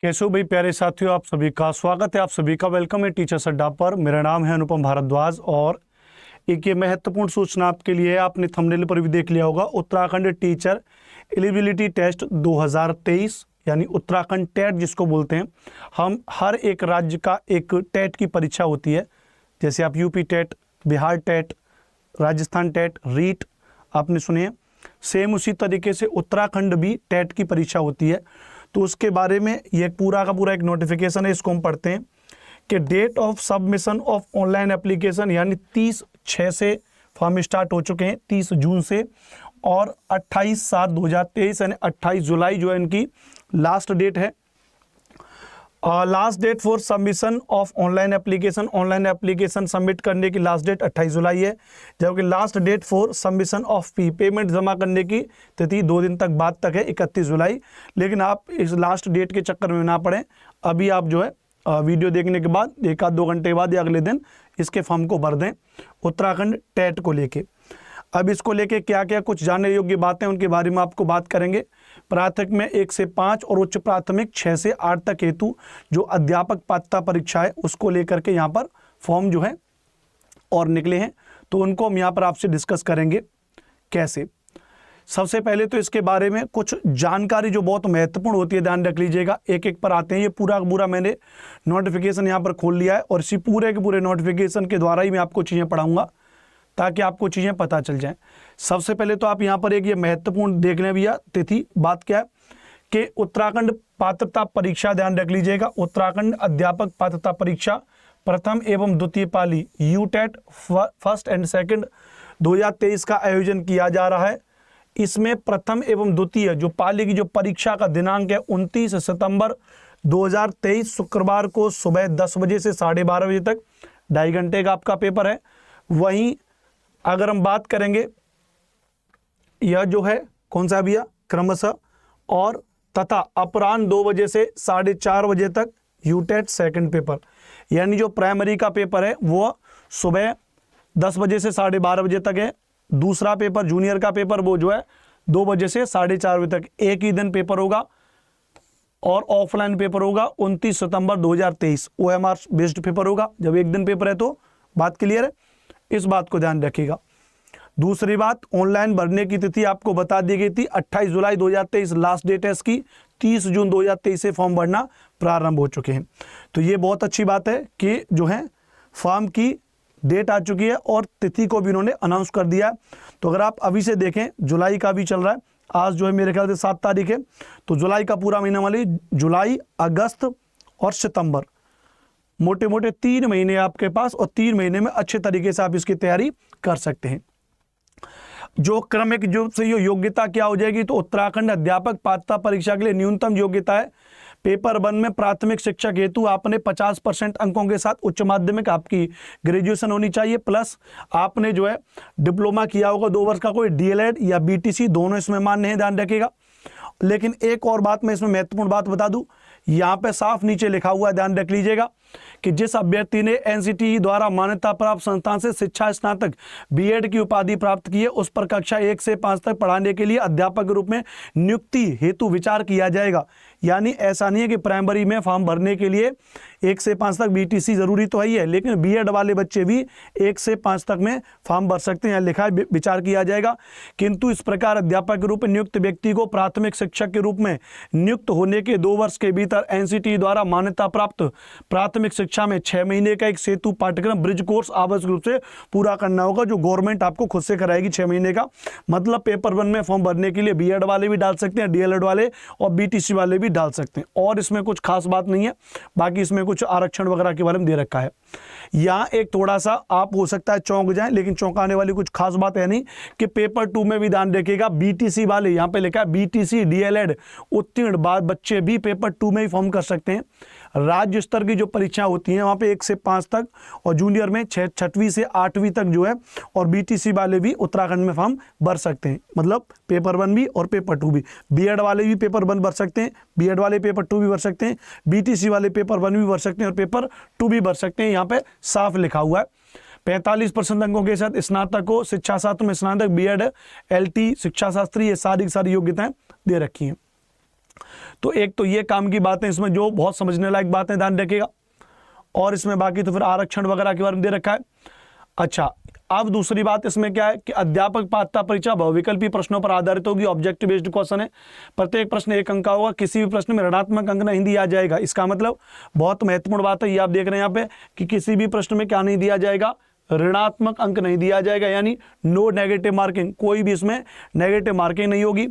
कैसे हो भाई प्यारे साथियों, आप सभी का स्वागत है, आप सभी का वेलकम है टीचर्स अड्डा पर। मेरा नाम है अनुपम भारद्वाज और एक ये महत्वपूर्ण सूचना आपके लिए है। आपने थंबनेल पर भी देख लिया होगा, उत्तराखंड टीचर एलिजिबिलिटी टेस्ट 2023 यानी उत्तराखंड टेट जिसको बोलते हैं। हम हर एक राज्य का एक टेट की परीक्षा होती है, जैसे आप UP TET, Bihar TET, Rajasthan TET, REET आपने सुने हैं। सेम उसी तरीके से उत्तराखंड भी टेट की परीक्षा होती है। तो उसके बारे में ये पूरा का पूरा एक नोटिफिकेशन है, इसको हम पढ़ते हैं कि date of submission of online application यानी 30/6 से फॉर्म स्टार्ट हो चुके हैं, 30 जून से, और 28/7/2023 यानी 28 जुलाई जो है इनकी लास्ट डेट है। Last date for submission of online application submit करने की लास्ट डेट 28 जुलाई है, जबकि last date for submission of fee payment जमा करने की तिथि 2 दिन तक बाद तक है, 31 जुलाई। लेकिन आप इस लास्ट डेट के चक्कर में ना पड़ें, अभी आप जो है वीडियो देखने के बाद 1-2 घंटे बाद या अगले दिन इसके फॉर्म को भर दें उत्तराखंड टेट को लेके। अब इसको लेके क्या क्या कुछ जानने योग्य बातें उनके बारे में आपको बात करेंगे। प्राथमिक में 1 से 5 और उच्च प्राथमिक 6 से 8 तक हेतु जो अध्यापक पात्रता परीक्षा है उसको लेकर के यहाँ पर फॉर्म जो है और निकले हैं, तो उनको हम यहाँ पर आपसे डिस्कस करेंगे। कैसे? सबसे पहले तो इसके बारे में कुछ जानकारी जो बहुत महत्वपूर्ण होती है, ध्यान रख लीजिएगा। एक एक पर आते हैं। ये पूरा का पूरा मैंने नोटिफिकेशन यहाँ पर खोल लिया है और इसी पूरे के पूरे नोटिफिकेशन के द्वारा ही मैं आपको चीज़ें पढ़ाऊँगा ताकि आपको चीज़ें पता चल जाएं। सबसे पहले तो आप यहाँ पर एक ये महत्वपूर्ण देख लें भैया, तिथि बात क्या है कि उत्तराखंड पात्रता परीक्षा, ध्यान रख लीजिएगा, उत्तराखंड अध्यापक पात्रता परीक्षा प्रथम एवं द्वितीय पाली यूटेट फर्स्ट एंड सेकंड 2023 का आयोजन किया जा रहा है। इसमें प्रथम एवं द्वितीय जो पाली की जो परीक्षा का दिनांक है 29 सितंबर 2023 शुक्रवार को सुबह 10 बजे से 12:30 बजे तक 2.5 घंटे का आपका पेपर है। वहीं अगर हम बात करेंगे यह जो है कौन सा भैया, क्रमशः और तथा अपराह्न 2 बजे से 4:30 बजे तक यूटेट सेकंड पेपर, यानी जो प्राइमरी का पेपर है वो सुबह 10 बजे से 12:30 बजे तक है। दूसरा पेपर जूनियर का पेपर वो जो है 2 बजे से 4:30 बजे तक। एक ही दिन पेपर होगा और ऑफलाइन पेपर होगा 29 सितंबर 2023 OMR बेस्ड पेपर होगा। जब एक दिन पेपर है तो बात क्लियर है, इस बात को ध्यान रखिएगा। दूसरी बात, ऑनलाइन भरने की तिथि आपको बता दी गई थी 28 जुलाई 2023 लास्ट डेट है इसकी। 30 जून 2023 से फॉर्म भरना प्रारंभ हो चुके हैं। तो ये बहुत अच्छी बात है कि जो है फॉर्म की डेट आ चुकी है और तिथि को भी इन्होंने अनाउंस कर दिया। तो अगर आप अभी से देखें, जुलाई का भी चल रहा है, आज जो है मेरे ख्याल से 7 तारीख है, तो जुलाई का पूरा महीना वाली जुलाई, अगस्त और सितंबर, मोटे मोटे 3 महीने आपके पास, और 3 महीने में अच्छे तरीके से आप इसकी तैयारी कर सकते हैं। जो क्रमिक जो से योग्यता क्या हो जाएगी, तो उत्तराखंड अध्यापक पात्रता परीक्षा के लिए न्यूनतम योग्यता है पेपर 1 में प्राथमिक शिक्षक हेतु आपने 50% अंकों के साथ उच्च माध्यमिक आपकी ग्रेजुएशन होनी चाहिए, प्लस आपने जो है डिप्लोमा किया होगा 2 वर्ष का, कोई DLED या BTC दोनों इसमें मान्य है, ध्यान रखिएगा। लेकिन एक और बात मैं इसमें महत्वपूर्ण बात बता दूं, यहाँ पे साफ नीचे लिखा हुआ है, ध्यान रख लीजिएगा, कि जिस अभ्यर्थी ने NCTE द्वारा मान्यता प्राप्त संस्थान से शिक्षा स्नातक BEd की उपाधि प्राप्त की है, उस पर कक्षा 1 से 5 तक पढ़ाने के लिए अध्यापक के रूप में नियुक्ति हेतु विचार किया जाएगा। यानी ऐसा नहीं है कि प्राइमरी में फॉर्म भरने के लिए 1 से 5 तक BTC जरूरी तो ही है, लेकिन BEd वाले बच्चे भी 1 से 5 तक में फॉर्म भर सकते हैं, लिखा है विचार किया जाएगा। किंतु इस प्रकार अध्यापक के रूप में नियुक्त व्यक्ति को प्राथमिक शिक्षक के रूप में नियुक्त होने के 2 वर्ष के भीतर NCTE द्वारा मान्यता प्राप्त प्राथमिक शिक्षा में 6 महीने का एक सेतु पाठ्यक्रम ब्रिज कोर्स आवश्यक रूप से पूरा करना होगा, जो गवर्नमेंट आपको खुद से कराएगी 6 महीने का। मतलब पेपर 1 में फॉर्म भरने के लिए BEd वाले भी डाल सकते हैं, DLED वाले और BTC वाले भी डाल सकते हैं, और इसमें कुछ खास बात नहीं है। बाकी इसमें कुछ आरक्षण वगैरह के बारे में दे रखा है। यहाँ एक थोड़ा सा आप हो सकता है चौंक जाएं, लेकिन चौंकाने वाली कुछ खास बात है नहीं कि पेपर 2 में भी ध्यान रखिएगा, BTC वाले, यहाँ पे लिखा है BTC DLED उत्तीर्ण बाद बच्चे भी पेपर 2 में ही फॉर्म कर सकते हैं। राज्य स्तर की जो परीक्षा होती हैं वहाँ पे 1 से 5 तक, और जूनियर में 6वीं से 8वीं तक जो है, और BTC वाले भी उत्तराखंड में फॉर्म भर सकते हैं। मतलब पेपर 1 भी और पेपर 2 भी। BEd वाले भी पेपर 1 भर सकते हैं, BEd वाले पेपर 2 भी भर सकते हैं, BTC वाले पेपर 1 भी भर सकते हैं और पेपर 2 भी भर सकते हैं। यहाँ पे साफ लिखा हुआ है। 45% अंकों के साथ स्नातक हो, शिक्षा शास्त्र में स्नातक, BEd LT शिक्षा शास्त्री, ये सारी योग्यताएं दे रखी हैं। तो एक तो ये काम की बातें इसमें जो बहुत समझने लायक बातें ध्यान रखिएगा, और इसमें बाकी तो फिर आरक्षण वगैरह के बारे में दे रखा है। अच्छा, अब दूसरी बात इसमें क्या है कि अध्यापक पात्रता परीक्षा बहुविकल्पी प्रश्नों पर आधारित होगी, ऑब्जेक्टिव बेस्ड क्वेश्चन है, प्रत्येक प्रश्न 1 अंक का होगा, किसी भी प्रश्न में ऋणात्मक अंक नहीं दिया जाएगा। इसका मतलब बहुत महत्वपूर्ण बात है, ये आप देख रहे हैं यहाँ पे कि किसी भी प्रश्न में क्या नहीं दिया जाएगा, ऋणात्मक अंक नहीं दिया जाएगा, यानी नो नेगेटिव मार्किंग, कोई भी इसमें नेगेटिव मार्किंग नहीं होगी।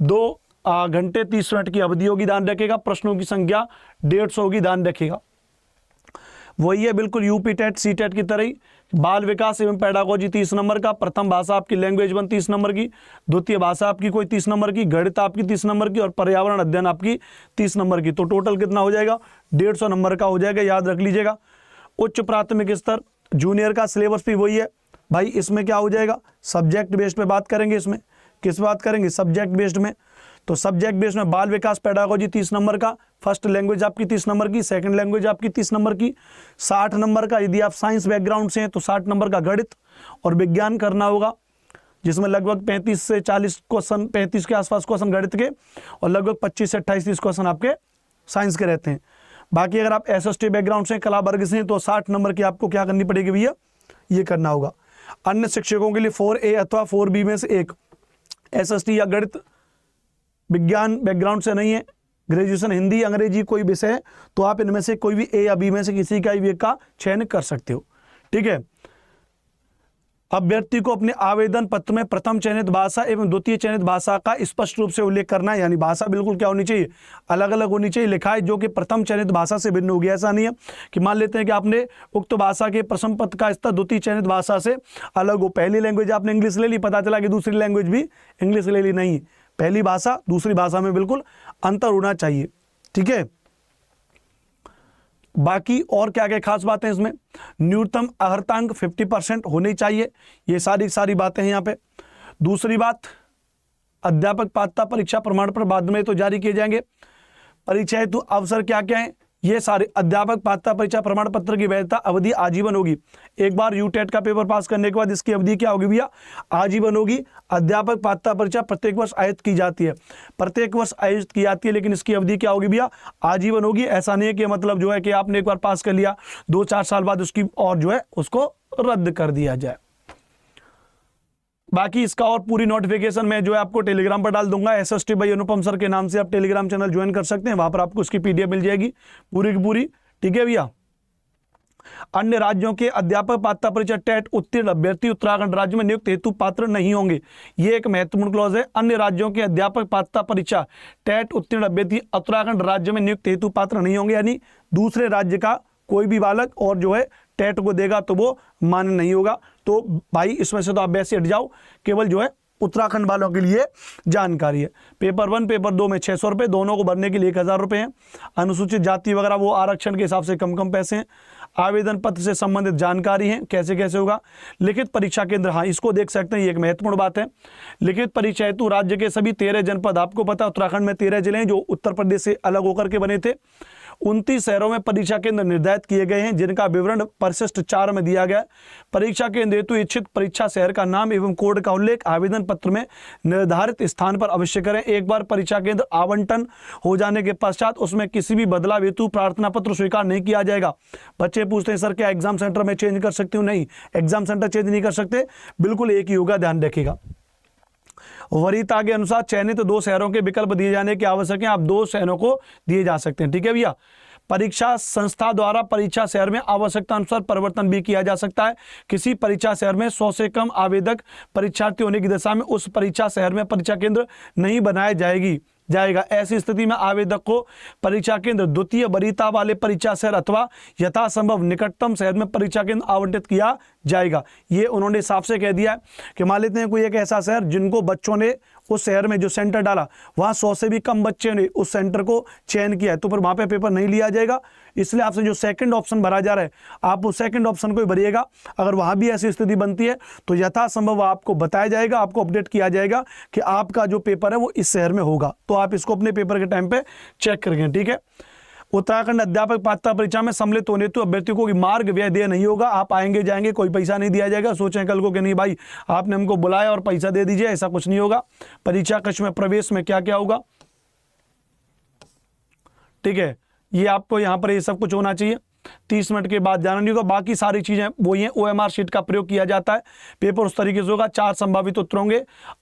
2 घंटे 30 मिनट की अवधि होगी, ध्यान रखेगा। प्रश्नों की संख्या 150 होगी, ध्यान रखेगा। वही है बिल्कुल यूपी टेट सी टेट की तरह ही। बाल विकास एवं पेडागोजी 30 नंबर का, प्रथम भाषा आपकी लैंग्वेज 1 30 नंबर की, द्वितीय भाषा आपकी कोई 30 नंबर की, गणित आपकी 30 नंबर की, और पर्यावरण अध्ययन आपकी 30 नंबर की। तो टोटल कितना हो जाएगा, 150 नंबर का हो जाएगा, याद रख लीजिएगा। उच्च प्राथमिक स्तर जूनियर का सिलेबस भी वही है भाई। इसमें क्या हो जाएगा, सब्जेक्ट बेस्ड पे बात करेंगे। इसमें किस बात करेंगे, सब्जेक्ट बेस्ड में। तो सब्जेक्ट बेस्ड में बाल विकास पेडागोजी 30 नंबर का, फर्स्ट लैंग्वेज आपकी 30 नंबर की, सेकंड लैंग्वेज आपकी 30 नंबर की, 60 नंबर का यदि आप साइंस बैकग्राउंड से हैं तो 60 नंबर का गणित और विज्ञान करना होगा, जिसमें लगभग 35 से 40 क्वेश्चन, 35 के आसपास क्वेश्चन गणित के, और लगभग 25 से 28-30 क्वेश्चन आपके साइंस के रहते हैं। बाकी अगर आप SST बैकग्राउंड से, कला वर्ग से हैं, तो 60 नंबर की आपको क्या करनी पड़ेगी भैया, ये करना होगा। अन्य शिक्षकों के लिए 4A अथवा 4B में से एक, SST या गणित विज्ञान बैकग्राउंड से नहीं है, ग्रेजुएशन हिंदी अंग्रेजी कोई विषय है, तो आप इनमें से कोई भी A या B में से किसी का भी एक का चयन कर सकते हो। ठीक है। अभ्यर्थी को अपने आवेदन पत्र में प्रथम चयनित भाषा एवं द्वितीय चयनित भाषा का स्पष्ट रूप से उल्लेख करना है, यानी भाषा बिल्कुल क्या होनी चाहिए, अलग अलग होनी चाहिए। लिखा है जो कि प्रथम चयनित भाषा से भिन्न होगी। ऐसा नहीं है कि मान लेते हैं कि आपने उक्त भाषा के प्रथम पद का स्तर द्वितीय चयनित भाषा से अलग हो। पहली लैंग्वेज आपने इंग्लिश ले ली, पता चला कि दूसरी लैंग्वेज भी इंग्लिश ले ली, नहीं, पहली भाषा दूसरी भाषा में बिल्कुल अंतर होना चाहिए। ठीक है। बाकी और क्या क्या खास बातें इसमें, न्यूनतम अर्हतांक 50% होनी चाहिए, ये सारी बातें हैं यहाँ पे। दूसरी बात, अध्यापक पात्रता परीक्षा प्रमाण पत्र बाद में तो जारी किए जाएंगे। परीक्षा हेतु अवसर क्या क्या है, ये सारे अध्यापक पात्रता परीक्षा प्रमाण पत्र की वैधता अवधि आजीवन होगी। एक बार यूटेट का पेपर पास करने के बाद इसकी अवधि क्या होगी भैया, आजीवन होगी। अध्यापक पात्रता परीक्षा प्रत्येक वर्ष आयोजित की जाती है, प्रत्येक वर्ष आयोजित की जाती है, लेकिन इसकी अवधि क्या होगी भैया, आजीवन होगी। ऐसा नहीं है कि मतलब जो है कि आपने एक बार पास कर लिया, 2-4 साल बाद उसकी और जो है उसको रद्द कर दिया जाए। बाकी इसका और पूरी नोटिफिकेशन मैं जो है आपको टेलीग्राम पर डाल दूंगा। SST भाई अनुपम सर के नाम से आप टेलीग्राम चैनल ज्वाइन कर सकते हैं, वहां पर आपको उसकी PDF मिल जाएगी पूरी की पूरी। ठीक है भैया। अन्य राज्यों के अध्यापक पात्रता परीक्षा टेट उत्तीर्ण अभ्यर्थी उत्तराखंड राज्य में नियुक्त हेतु पात्र नहीं होंगे। ये एक महत्वपूर्ण क्लॉज है। अन्य राज्यों के अध्यापक पात्रता परीक्षा टेट उत्तीर्ण अभ्यर्थी उत्तराखंड राज्य में नियुक्त हेतु पात्र नहीं होंगे, यानी दूसरे राज्य का कोई भी बालक और जो है टेट को देगा तो वो मान्य नहीं होगा। तो भाई इसमें से तो आप वैसे हट जाओ, केवल जो है उत्तराखंड वालों के लिए जानकारी है। पेपर 1 पेपर 2 में 600 रुपये, दोनों को भरने के लिए 1000 रुपये हैं। अनुसूचित जाति वगैरह वो आरक्षण के हिसाब से कम पैसे हैं। आवेदन पत्र से संबंधित जानकारी है, कैसे कैसे होगा। लिखित परीक्षा केंद्र, हाँ इसको देख सकते हैं, ये एक महत्वपूर्ण बात है। लिखित परीक्षा हेतु राज्य के सभी 13 जनपद, आपको पता है उत्तराखंड में 13 जिले हैं जो उत्तर प्रदेश से अलग होकर के बने थे। 29 शहरों में परीक्षा केंद्र निर्धारित किए गए हैं, जिनका विवरण परिशिष्ट 4 में दिया गया है। परीक्षा केंद्र हेतु इच्छित परीक्षा शहर का नाम एवं कोड का उल्लेख आवेदन पत्र में निर्धारित स्थान पर अवश्य करें। एक बार परीक्षा केंद्र आवंटन हो जाने के पश्चात उसमें किसी भी बदलाव हेतु प्रार्थना पत्र स्वीकार नहीं किया जाएगा। बच्चे पूछते हैं सर क्या एग्जाम सेंटर में चेंज कर सकती हूँ? नहीं, एग्जाम सेंटर चेंज नहीं कर सकते, बिल्कुल एक ही होगा, ध्यान रखिएगा। वरीयता के अनुसार चयनित 2 शहरों के विकल्प दिए जाने की आवश्यक है, आप 2 शहरों को दिए जा सकते हैं। ठीक है भैया। परीक्षा संस्था द्वारा परीक्षा शहर में आवश्यकता अनुसार परिवर्तन भी किया जा सकता है। किसी परीक्षा शहर में 100 से कम आवेदक परीक्षार्थी होने की दशा में उस परीक्षा शहर में परीक्षा केंद्र नहीं बनाया जाएगा। ऐसी स्थिति में आवेदक को परीक्षा केंद्र द्वितीय वरीयता वाले परीक्षा शहर अथवा यथासंभव निकटतम शहर में परीक्षा केंद्र आवंटित किया जाएगा। ये उन्होंने साफ से कह दिया है कि मान लेते हैं कोई एक ऐसा शहर जिनको बच्चों ने उस शहर में जो सेंटर डाला वहाँ 100 से भी कम बच्चे ने उस सेंटर को चयन किया है, तो फिर वहाँ पे पेपर नहीं लिया जाएगा। इसलिए आपसे जो सेकंड ऑप्शन भरा जा रहा है आप उस सेकंड ऑप्शन को ही भरिएगा। अगर वहाँ भी ऐसी स्थिति बनती है तो यथासंभव आपको बताया जाएगा, आपको अपडेट किया जाएगा कि आपका जो पेपर है वो इस शहर में होगा। तो आप इसको अपने पेपर के टाइम पे चेक करेंगे। ठीक है। उत्तराखंड अध्यापक पात्रता परीक्षा में सम्मिलित होने हेतु अभ्यर्थियों को मार्ग व्यय देय नहीं होगा। आप आएंगे जाएंगे, कोई पैसा नहीं दिया जाएगा। सोचें कल को कि नहीं भाई आपने हमको बुलाया और पैसा दे दीजिए, ऐसा कुछ नहीं होगा। परीक्षा कक्ष में प्रवेश में क्या क्या होगा, ठीक है, ये आपको यहाँ पर ये सब कुछ होना चाहिए। 30 मिनट के बाद जाना नहीं होगा। बाकी सारी चीज़ें वही हैं। OMR शीट का प्रयोग किया जाता है। पेपर उस तरीके से होगा, 4 संभावित उत्तर होंगे,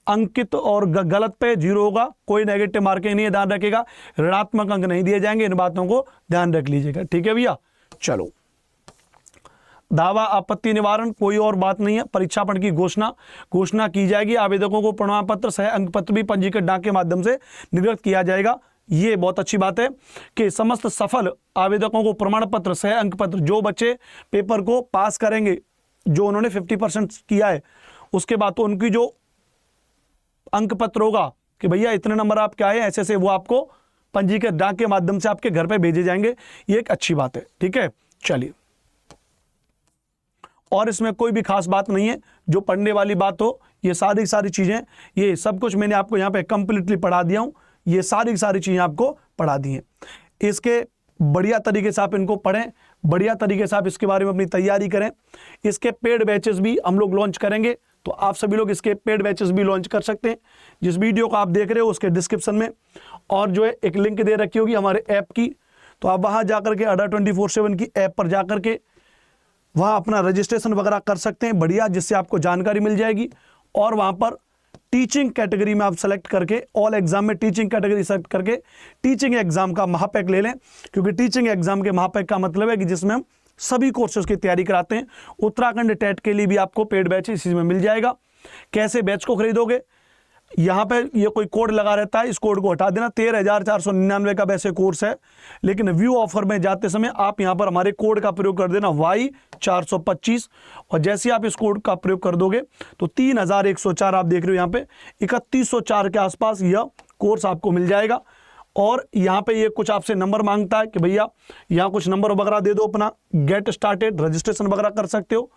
अंकित और गलत पे 0 होगा, कोई नेगेटिव मार्किंग नहीं है, ध्यान रखिएगा। ऋणात्मक अंक नहीं दिए जाएंगे, इन बातों को ध्यान रख लीजिएगा। ठीक है भैया, चलो। दावा आपत्ति निवारण कोई और बात नहीं है। परीक्षाफल की घोषणा की जाएगी। आवेदकों को प्रमाण पत्र सह अंक पत्र भी पंजीकृत डाक के माध्यम से निर्गत किया जाएगा। ये बहुत अच्छी बात है कि समस्त सफल आवेदकों को प्रमाण पत्र सह अंक पत्र, जो बच्चे पेपर को पास करेंगे, जो उन्होंने 50% किया है, उसके बाद तो उनकी जो अंक पत्र होगा कि भैया इतने नंबर आप क्या है ऐसे से, वो आपको पंजीकृत डाक के माध्यम से आपके घर पे भेजे जाएंगे। ये एक अच्छी बात है। ठीक है, चलिए। और इसमें कोई भी खास बात नहीं है जो पढ़ने वाली बात हो। ये सारी चीजें, ये सब कुछ मैंने आपको यहाँ पे कंप्लीटली पढ़ा दिया हूँ। ये सारी चीजें आपको पढ़ा दी हैं। इसके बढ़िया तरीके से आप इनको पढ़ें, बढ़िया तरीके से आप इसके बारे में अपनी तैयारी करें। इसके पेड बैचेस भी हम लोग लॉन्च करेंगे, तो आप सभी लोग इसके पेड बैचेस भी लॉन्च कर सकते हैं। जिस वीडियो को आप देख रहे हो उसके डिस्क्रिप्शन में और जो है एक लिंक दे रखी होगी हमारे ऐप की, तो आप वहाँ जाकर के अड्डा 24/7 की ऐप पर जाकर के वहाँ अपना रजिस्ट्रेशन वगैरह कर सकते हैं, बढ़िया, जिससे आपको जानकारी मिल जाएगी। और वहाँ पर टीचिंग कैटेगरी में आप सेलेक्ट करके, ऑल एग्जाम में टीचिंग कैटेगरी सेलेक्ट करके टीचिंग एग्जाम का महापैक ले लें, क्योंकि टीचिंग एग्जाम के महापैक का मतलब है कि जिसमें हम सभी कोर्सेज की तैयारी कराते हैं। उत्तराखंड टेट के लिए भी आपको पेड बैच इसी में मिल जाएगा। कैसे बैच को खरीदोगे, यहाँ पे ये कोई कोड लगा रहता है, इस कोड को हटा देना। 13,499 का वैसे कोर्स है, लेकिन व्यू ऑफर में जाते समय आप यहाँ पर हमारे कोड का प्रयोग कर देना Y425, और जैसे आप इस कोड का प्रयोग कर दोगे तो 3,104 आप देख रहे हो यहाँ पे 3,104 के आसपास यह कोर्स आपको मिल जाएगा। और यहाँ पे ये कुछ आपसे नंबर मांगता है कि भैया यहाँ कुछ नंबर वगैरह दे दो अपना, गेट स्टार्टेड रजिस्ट्रेशन वगैरह कर सकते हो।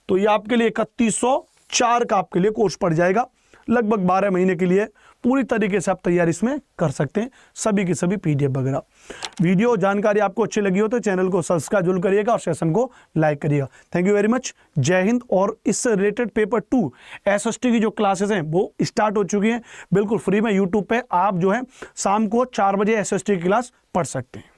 तो ये आपके लिए 3,104 का आपके लिए कोर्स पड़ जाएगा। लगभग 12 महीने के लिए पूरी तरीके से आप तैयारी इसमें कर सकते हैं, सभी की सभी PDF वगैरह। वीडियो जानकारी आपको अच्छी लगी हो तो चैनल को सब्सक्राइब जरूर करिएगा और सेशन को लाइक करिएगा। थैंक यू वेरी मच, जय हिंद। और इससे रिलेटेड पेपर 2 SST की जो क्लासेस हैं वो स्टार्ट हो चुकी हैं, बिल्कुल फ्री में यूट्यूब पे आप जो है शाम को 4 बजे SST की क्लास पढ़ सकते हैं।